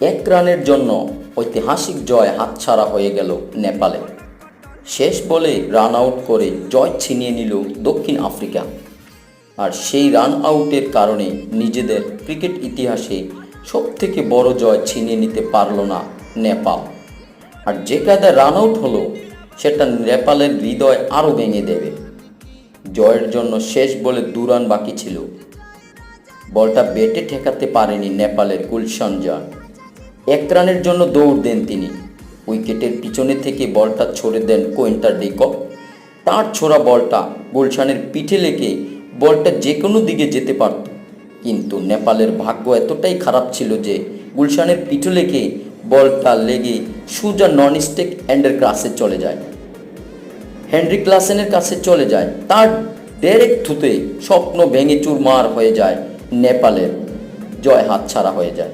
এক রানের জন্য ঐতিহাসিক জয় হাতছাড়া হয়ে গেল নেপালে। শেষ বলে রান আউট করে জয় ছিনিয়ে নিল দক্ষিণ আফ্রিকা। আর সেই রান আউটের কারণে নিজেদের ক্রিকেট ইতিহাসে সবথেকে বড় জয় ছিনিয়ে নিতে পারল না নেপাল। আর যে কায়দায় রান আউট হলো সেটা নেপালের হৃদয় আরও ভেঙে দেবে। জয়ের জন্য শেষ বলে 2 রান বাকি ছিল। বলটা ব্যাটে ঠেকাতে পারেনি নেপালের গুলশান জান। 1 রানের জন্য দৌড় দেন তিনি। উইকেটের পিছনে থেকে বলটা ছড়ে দেন কোয়েন্টার ডিকক। তার ছোড়া বলটা গুলশানের পিঠে লেগে বলটা যে কোনো দিকে যেতে পারত, কিন্তু নেপালের ভাগ্য এতটাই খারাপ ছিল যে গুলশানের পিঠে লেগে বলটা লেগে সোজা নন স্টেক এন্ডের কাছে চলে যায়, হেনরি ক্লাসেনের কাছে চলে যায়। তার ডাইরেক্ট থুতে স্বপ্ন ভেঙে চুরমার হয়ে যায় নেপালের। জয় হাতছাড়া হয়ে যায়।